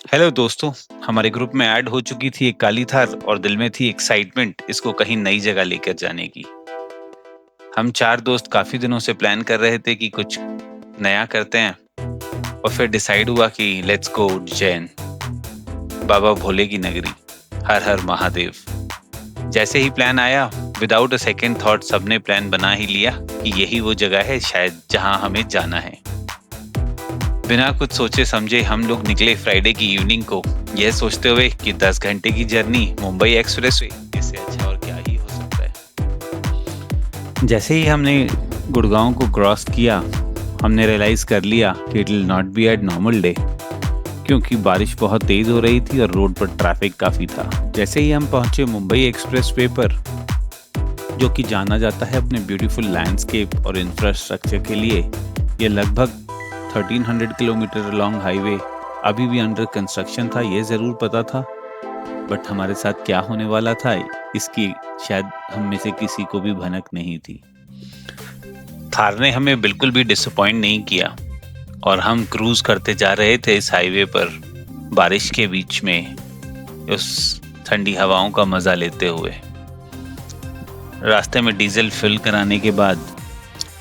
Hello दोस्तों। हमारे group में ऐड हो चुकी थी एक काली थार और दिल में थी एक्साइटमेंट इसको कहीं नई जगह लेकर जाने की। हम चार दोस्त काफी दिनों से प्लान कर रहे थे कि कुछ नया करते हैं और फिर डिसाइड हुआ कि लेट्स गो उज्जैन, बाबा भोले की नगरी। हर हर महादेव। जैसे ही प्लान आया, विदाउट अ सेकेंड थॉट सबने प्लान बना ही लिया कि यही वो जगह है शायद जहां हमें जाना है। बिना कुछ सोचे समझे हम लोग निकले फ्राइडे की इवनिंग को, यह सोचते हुए कि 10 घंटे की जर्नी मुंबई एक्सप्रेस वे, इससे अच्छा और क्या ही हो सकता है। जैसे ही हमने गुड़गांव को क्रॉस किया, हमने रियलाइज कर लिया कि it will not be eight normal day, क्योंकि बारिश बहुत तेज हो रही थी और रोड पर ट्रैफिक काफी था। जैसे ही हम पहुंचे मुंबई एक्सप्रेस वे पर, जो कि जाना जाता है अपने ब्यूटीफुल लैंडस्केप और इंफ्रास्ट्रक्चर के लिए, यह लगभग 1300 किलोमीटर लॉन्ग हाईवे अभी भी अंडर कंस्ट्रक्शन था, ये ज़रूर पता था। बट हमारे साथ क्या होने वाला था इसकी शायद हम में से किसी को भी भनक नहीं थी। थार ने हमें बिल्कुल भी डिसअपॉइंट नहीं किया और हम क्रूज करते जा रहे थे इस हाईवे पर, बारिश के बीच में, उस ठंडी हवाओं का मज़ा लेते हुए। रास्ते में डीजल फिल कराने के बाद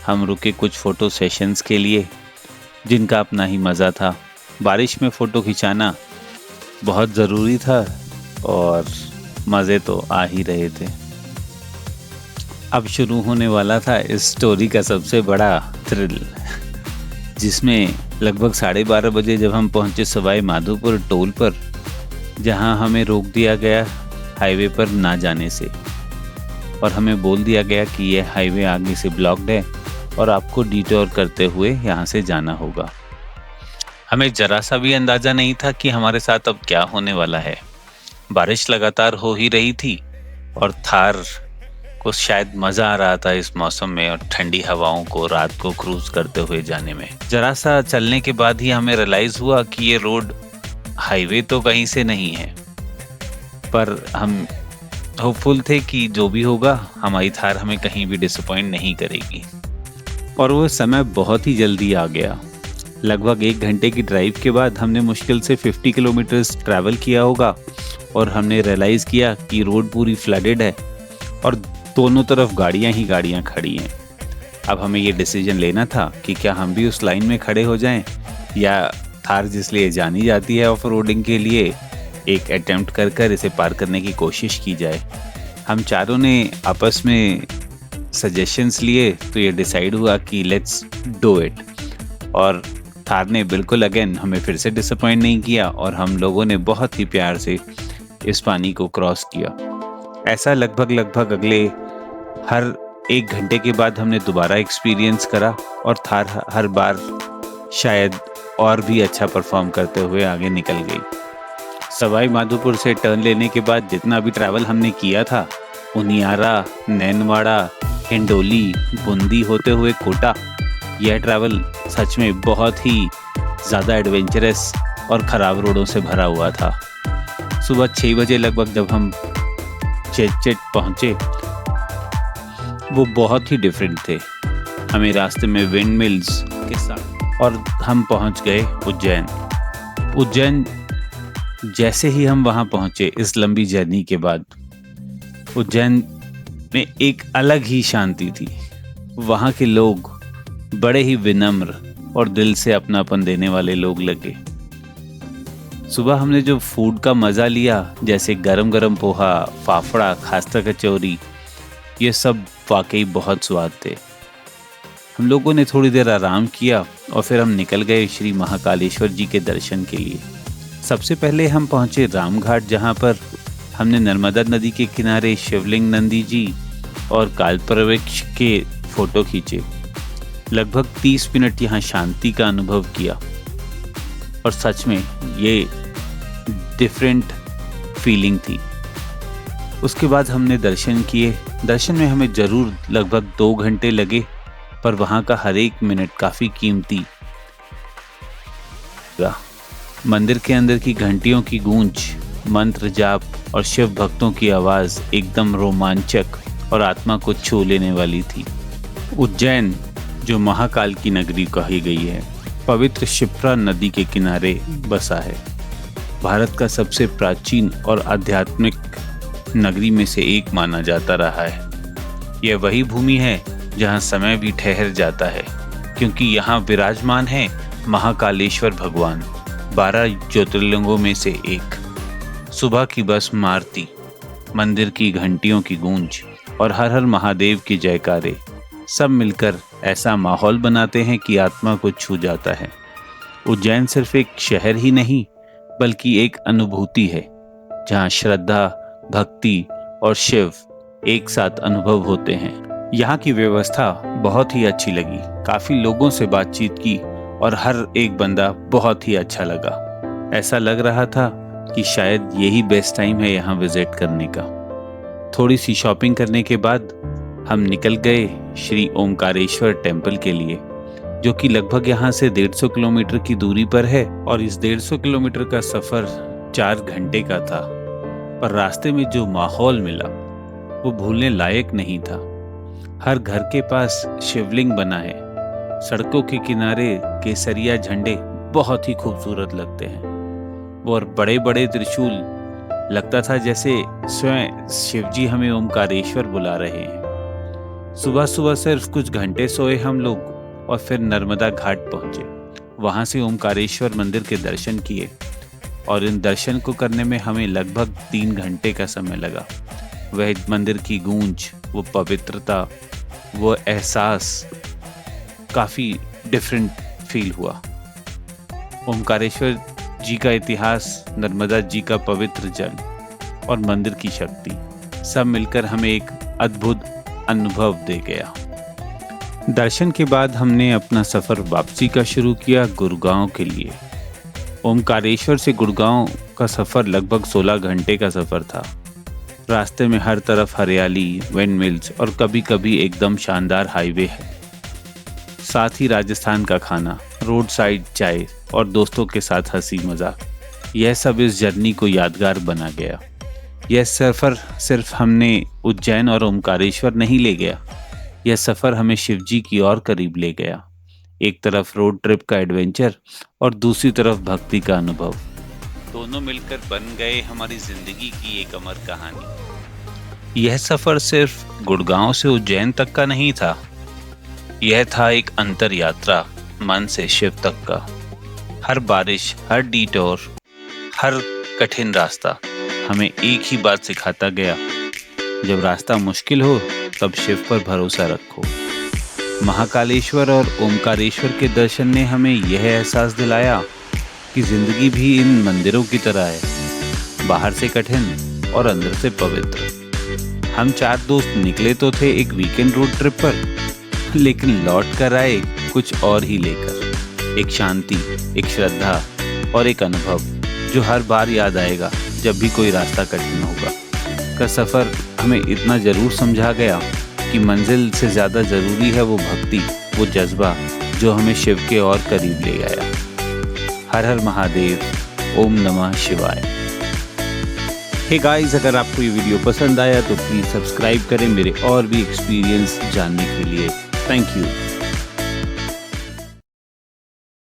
हम रुके कुछ फ़ोटो सेशंस के लिए, जिनका अपना ही मज़ा था। बारिश में फ़ोटो खिंचाना बहुत ज़रूरी था और मज़े तो आ ही रहे थे। अब शुरू होने वाला था इस स्टोरी का सबसे बड़ा थ्रिल, जिसमें लगभग 12:30 बजे जब हम पहुंचे सवाई माधोपुर टोल पर, जहां हमें रोक दिया गया हाईवे पर ना जाने से, और हमें बोल दिया गया कि यह हाईवे आगे से ब्लॉक्ड है और आपको डिटोर करते हुए यहाँ से जाना होगा। हमें जरा सा भी अंदाजा नहीं था कि हमारे साथ अब क्या होने वाला है। बारिश लगातार हो ही रही थी और थार को शायद मजा आ रहा था इस मौसम में और ठंडी हवाओं को रात को क्रूज करते हुए जाने में। जरा सा चलने के बाद ही हमें रियलाइज हुआ कि ये रोड हाईवे तो कहीं से नहीं है, पर हम होपफुल थे कि जो भी होगा हमारी थार हमें कहीं भी डिसअपॉइंट नहीं करेगी। और वो समय बहुत ही जल्दी आ गया। लगभग 1 घंटे की ड्राइव के बाद हमने मुश्किल से 50 किलोमीटर्स ट्रैवल किया होगा और हमने रियलाइज़ किया कि रोड पूरी फ्लडेड है और दोनों तरफ गाड़ियां ही गाड़ियां खड़ी हैं। अब हमें ये डिसीजन लेना था कि क्या हम भी उस लाइन में खड़े हो जाएं, या थार जिसलिए जानी जाती है ऑफ रोडिंग के लिए, एक अटेम्प्ट कर इसे पार करने की कोशिश की जाए। हम चारों ने आपस में सजेशंस लिए तो ये डिसाइड हुआ कि लेट्स डू इट, और थार ने बिल्कुल अगेन हमें फिर से डिसअपॉइंट नहीं किया और हम लोगों ने बहुत ही प्यार से इस पानी को क्रॉस किया। ऐसा लगभग अगले हर 1 घंटे के बाद हमने दोबारा एक्सपीरियंस करा और थार हर बार शायद और भी अच्छा परफॉर्म करते हुए आगे निकल गई। सवाई माधोपुर से टर्न लेने के बाद जितना भी ट्रैवल हमने किया था, उनियारा, नैनवाड़ा, हिंडोली, बूंदी होते हुए कोटा, यह ट्रैवल सच में बहुत ही ज़्यादा एडवेंचरस और ख़राब रोडों से भरा हुआ था। सुबह 6 बजे लगभग जब हम चेट पहुँचे, वो बहुत ही डिफरेंट थे। हमें रास्ते में विंड मिल्स के साथ और हम पहुँच गए उज्जैन। जैसे ही हम वहाँ पहुँचे इस लंबी जर्नी के बाद, उज्जैन में एक अलग ही शांति थी। वहाँ के लोग बड़े ही विनम्र और दिल से अपनापन देने वाले लोग लगे। सुबह हमने जो फूड का मज़ा लिया, जैसे गरम गरम पोहा, फाफड़ा, खास्ता कचौरी, ये सब वाकई बहुत स्वाद थे। हम लोगों ने थोड़ी देर आराम किया और फिर हम निकल गए श्री महाकालेश्वर जी के दर्शन के लिए। सबसे पहले हम पहुँचे रामघाट, जहाँ पर हमने नर्मदा नदी के किनारे शिवलिंग, नंदी जी और कालप्रवृक्ष के फोटो खींचे। लगभग 30 मिनट यहाँ शांति का अनुभव किया और सच में ये डिफरेंट फीलिंग थी। उसके बाद हमने दर्शन किए। दर्शन में हमें ज़रूर लगभग 2 घंटे लगे, पर वहाँ का हर एक मिनट काफ़ी कीमती। मंदिर के अंदर की घंटियों की गूंज, मंत्र जाप और शिव भक्तों की आवाज़ एकदम रोमांचक और आत्मा को छू लेने वाली थी। उज्जैन, जो महाकाल की नगरी कही गई है, पवित्र शिप्रा नदी के किनारे बसा है। भारत का सबसे प्राचीन और आध्यात्मिक नगरी में से एक माना जाता रहा है। यह वही भूमि है जहां समय भी ठहर जाता है, क्योंकि यहाँ विराजमान है महाकालेश्वर भगवान, 12 ज्योतिर्लिंगों में से एक। सुबह की भस्म आरती, मंदिर की घंटियों की गूंज और हर हर महादेव की जयकारे सब मिलकर ऐसा माहौल बनाते हैं कि आत्मा को छू जाता है। उज्जैन सिर्फ एक शहर ही नहीं बल्कि एक अनुभूति है, जहाँ श्रद्धा, भक्ति और शिव एक साथ अनुभव होते हैं। यहाँ की व्यवस्था बहुत ही अच्छी लगी। काफी लोगों से बातचीत की और हर एक बंदा बहुत ही अच्छा लगा। ऐसा लग रहा था कि शायद यही बेस्ट टाइम है यहाँ विजिट करने का। थोड़ी सी शॉपिंग करने के बाद हम निकल गए श्री ओमकारेश्वर टेम्पल के लिए, जो कि लगभग यहाँ से 150 किलोमीटर की दूरी पर है। और इस 150 किलोमीटर का सफर 4 घंटे का था, पर रास्ते में जो माहौल मिला वो भूलने लायक नहीं था। हर घर के पास शिवलिंग बना है। सड़कों के किनारे केसरिया झंडे बहुत ही खूबसूरत लगते हैं। वो और बड़े बड़े त्रिशूल, लगता था जैसे स्वयं शिवजी हमें ओमकारेश्वर बुला रहे हैं। सुबह सुबह सिर्फ कुछ घंटे सोए हम लोग और फिर नर्मदा घाट पहुंचे। वहां से ओमकारेश्वर मंदिर के दर्शन किए और इन दर्शन को करने में हमें लगभग 3 घंटे का समय लगा। वह मंदिर की गूंज, वो पवित्रता, वो एहसास काफी डिफरेंट फील हुआ। ओमकारेश्वर जी का इतिहास, नर्मदा जी का पवित्र जल और मंदिर की शक्ति सब मिलकर हमें एक अद्भुत अनुभव दे गया। दर्शन के बाद हमने अपना सफर वापसी का शुरू किया गुड़गांव के लिए। ओमकारेश्वर से गुड़गांव का सफर लगभग 16 घंटे का सफर था। रास्ते में हर तरफ हरियाली, विंडमिल्स और कभी कभी एकदम शानदार हाईवे है। साथ ही राजस्थान का खाना, रोड साइड चाय और दोस्तों के साथ हंसी मजाक, यह सब इस जर्नी को यादगार बना गया। यह सफ़र सिर्फ हमने उज्जैन और ओमकारेश्वर नहीं ले गया, यह सफ़र हमें शिवजी की और करीब ले गया। एक तरफ रोड ट्रिप का एडवेंचर और दूसरी तरफ भक्ति का अनुभव, दोनों मिलकर बन गए हमारी जिंदगी की एक अमर कहानी। यह सफ़र सिर्फ गुड़गांव से उज्जैन तक का नहीं था, यह था एक अंतर यात्रा मन से शिव तक का। हर बारिश, हर डिटोर, हर कठिन रास्ता हमें एक ही बात सिखाता गया, जब रास्ता मुश्किल हो तब शिव पर भरोसा रखो। महाकालेश्वर और ओमकारेश्वर के दर्शन ने हमें यह एहसास दिलाया कि जिंदगी भी इन मंदिरों की तरह है, बाहर से कठिन और अंदर से पवित्र। हम 4 दोस्त निकले तो थे एक वीकेंड रोड ट्रिप पर, लेकिन लौट कर आए कुछ और ही लेकर। एक शांति, एक श्रद्धा और एक अनुभव जो हर बार याद आएगा जब भी कोई रास्ता कठिन होगा। का सफ़र हमें इतना ज़रूर समझा गया कि मंजिल से ज़्यादा ज़रूरी है वो भक्ति, वो जज्बा जो हमें शिव के और करीब ले आया। हर हर महादेव, ओम नमः शिवाय। हे गाइस, अगर आपको ये वीडियो पसंद आया तो प्लीज़ सब्सक्राइब करें मेरे और भी एक्सपीरियंस जानने के लिए। Thank you.